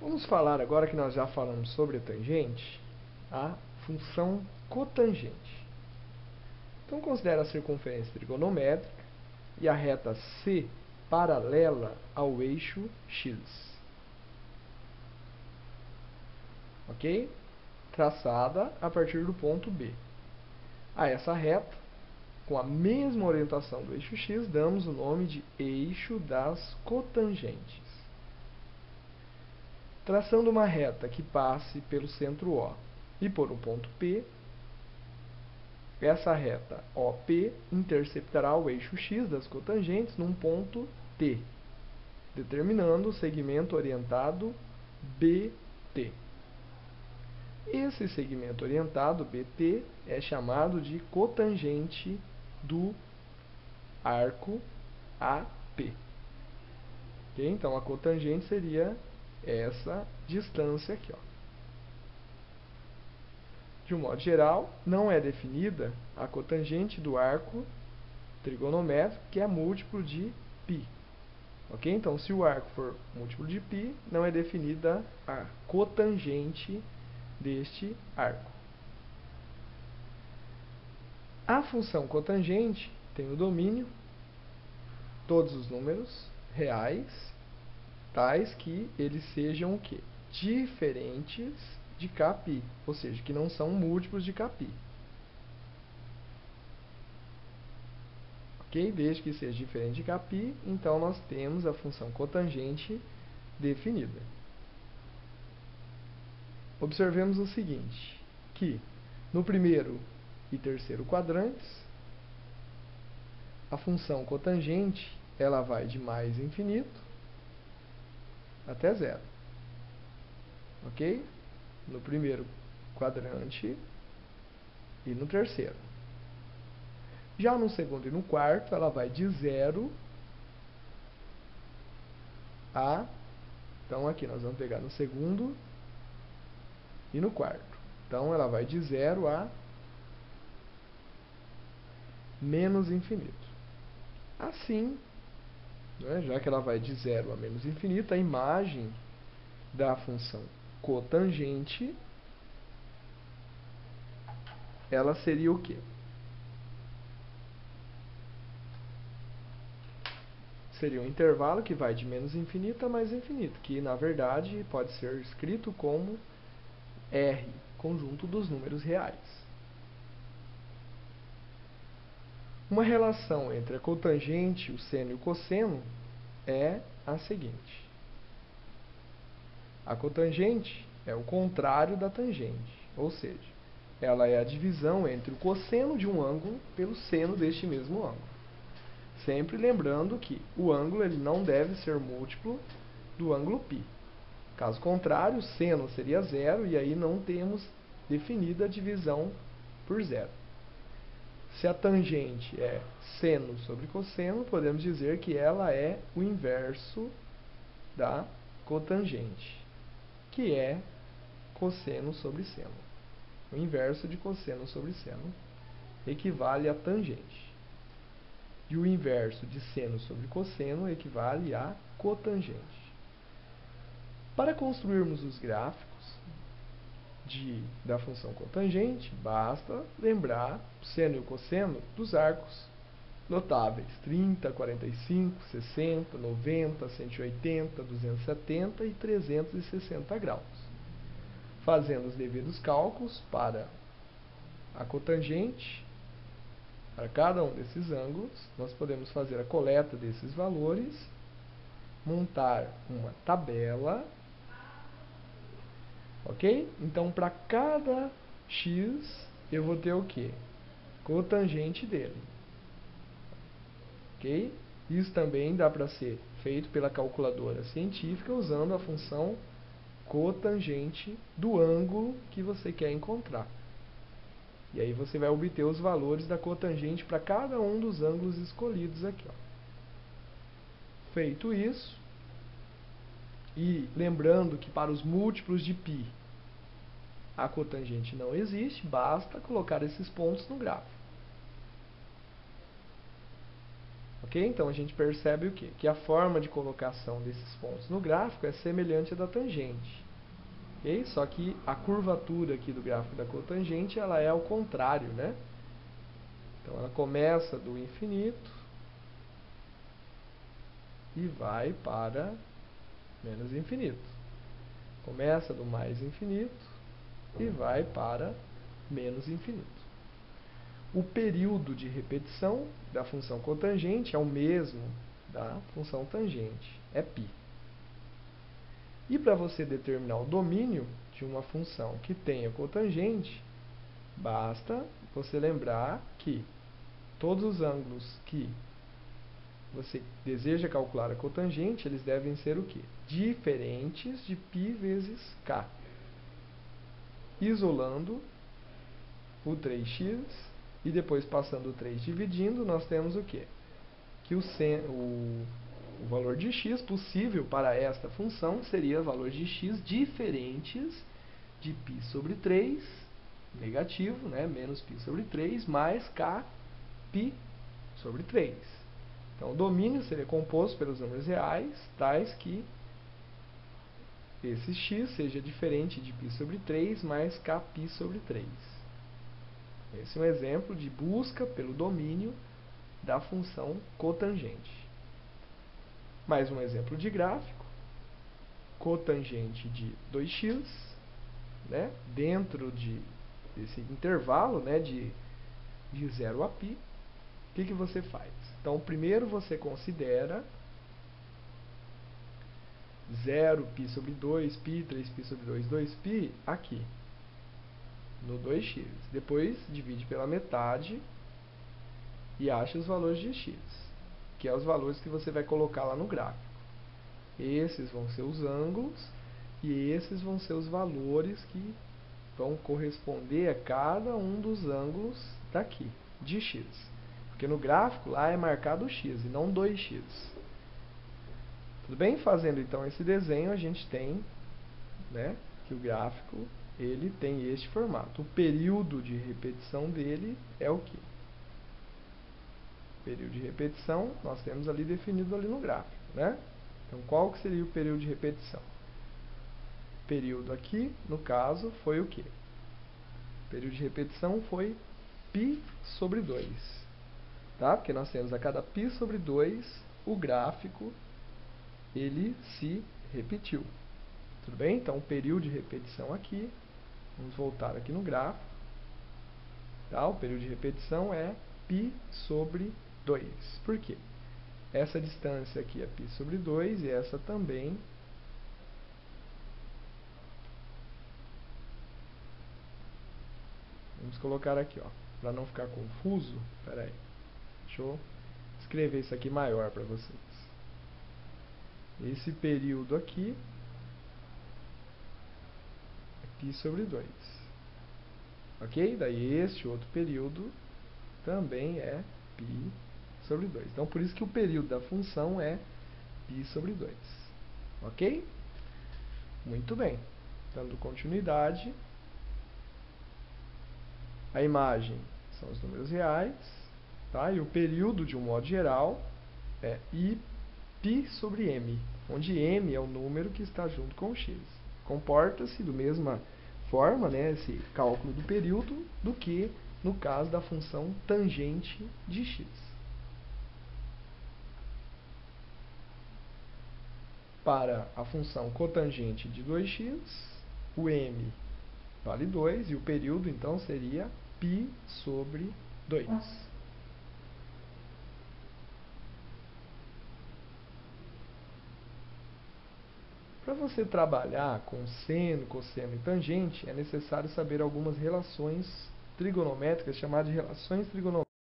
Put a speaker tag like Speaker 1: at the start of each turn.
Speaker 1: Vamos falar agora que nós já falamos sobre a tangente, a função cotangente. Então considere a circunferência trigonométrica e a reta C paralela ao eixo X. Ok? Traçada a partir do ponto B. A essa reta, com a mesma orientação do eixo X, damos o nome de eixo das cotangentes. Traçando uma reta que passe pelo centro O e por um ponto P, essa reta OP interceptará o eixo X das cotangentes num ponto T, determinando o segmento orientado BT. Esse segmento orientado BT é chamado de cotangente do arco AP. Okay? Então, a cotangente seria essa distância aqui. Ó. De um modo geral, não é definida a cotangente do arco trigonométrico, que é múltiplo de π. Ok? Então, se o arco for múltiplo de π, não é definida a cotangente deste arco. A função cotangente tem o domínio todos os números reais, tais que eles sejam o quê? Diferentes de κπ, ou seja, que não são múltiplos de κπ. Ok? Desde que seja diferente de κπ, então nós temos a função cotangente definida. Observemos o seguinte, que no primeiro e terceiro quadrantes, a função cotangente ela vai de mais infinito até zero. Ok? No primeiro quadrante e no terceiro. Já no segundo e no quarto, ela vai de 0 a... Então, aqui nós vamos pegar no segundo e no quarto. Então, ela vai de 0 a menos infinito. Assim, né, já que ela vai de 0 a menos infinito, a imagem da função cotangente, ela seria o quê? Seria um intervalo que vai de menos infinito a mais infinito, que na verdade pode ser escrito como R, conjunto dos números reais. Uma relação entre a cotangente, o seno e o cosseno é a seguinte. A cotangente é o contrário da tangente, ou seja, ela é a divisão entre o cosseno de um ângulo pelo seno deste mesmo ângulo. Sempre lembrando que o ângulo ele não deve ser múltiplo do ângulo π. Caso contrário, o seno seria zero e aí não temos definida a divisão por zero. Se a tangente é seno sobre cosseno, podemos dizer que ela é o inverso da cotangente, que é cosseno sobre seno. O inverso de cosseno sobre seno equivale a tangente. E o inverso de seno sobre cosseno equivale a cotangente. Para construirmos os gráficos da função cotangente, basta lembrar o seno e o cosseno dos arcos notáveis: 30, 45, 60, 90, 180, 270 e 360 graus. Fazendo os devidos cálculos para a cotangente, para cada um desses ângulos, nós podemos fazer a coleta desses valores, montar uma tabela, ok? Então, para cada x, eu vou ter o quê? Cotangente dele. Ok? Isso também dá para ser feito pela calculadora científica usando a função cotangente do ângulo que você quer encontrar. E aí você vai obter os valores da cotangente para cada um dos ângulos escolhidos aqui. Ó. Feito isso, e lembrando que para os múltiplos de π a cotangente não existe, basta colocar esses pontos no gráfico. Ok? Então a gente percebe o quê? Que a forma de colocação desses pontos no gráfico é semelhante à da tangente. Okay? Só que a curvatura aqui do gráfico da cotangente ela é ao contrário, né? Então ela começa do infinito e vai para menos infinito. Começa do mais infinito e vai para menos infinito. O período de repetição da função cotangente é o mesmo da função tangente, é π. E para você determinar o domínio de uma função que tenha cotangente, basta você lembrar que todos os ângulos que você deseja calcular a cotangente, eles devem ser o quê? Diferentes de π vezes k. Isolando o 3x e depois passando o 3 dividindo, nós temos o quê? Que o valor de x possível para esta função seria o valor de x diferentes de π sobre 3, negativo, né? Menos π sobre 3, mais k π sobre 3. Então, o domínio seria composto pelos números reais, tais que esse x seja diferente de π sobre 3 mais kπ sobre 3. Esse é um exemplo de busca pelo domínio da função cotangente. Mais um exemplo de gráfico. Cotangente de 2x, né, dentro desse intervalo, né, de 0 a π. O que você faz? Então, primeiro você considera 0 π sobre 2 π, 3 π sobre 2, 2 π aqui, no 2x. Depois divide pela metade e acha os valores de x, que é os valores que você vai colocar lá no gráfico. Esses vão ser os ângulos e esses vão ser os valores que vão corresponder a cada um dos ângulos daqui, de x. Porque no gráfico lá é marcado x e não 2x. Tudo bem? Fazendo então esse desenho, a gente tem, né, que o gráfico ele tem este formato. O período de repetição dele é o quê? O período de repetição nós temos ali definido ali no gráfico, né? Então, qual que seria o período de repetição? O período aqui, no caso, foi o quê? O período de repetição foi π sobre 2. Tá? Porque nós temos a cada π sobre 2, o gráfico ele se repetiu. Tudo bem? Então, o período de repetição aqui, vamos voltar aqui no gráfico. Tá? O período de repetição é π sobre 2. Por quê? Essa distância aqui é π sobre 2 e essa também vamos colocar aqui, ó, para não ficar confuso. Espera aí. Deixa eu escrever isso aqui maior para vocês. Esse período aqui é π sobre 2. Ok? Daí este outro período também é π sobre 2. Então, por isso que o período da função é π sobre 2. Ok? Muito bem. Dando continuidade, a imagem são os números reais, tá? E o período, de um modo geral, é I π sobre m, onde m é o número que está junto com o x. Comporta-se da mesma forma, né, esse cálculo do período, do que no caso da função tangente de x. Para a função cotangente de 2x, o m vale 2 e o período, então, seria π sobre 2. Para você trabalhar com seno, cosseno e tangente, é necessário saber algumas relações trigonométricas, chamadas de relações trigonométricas.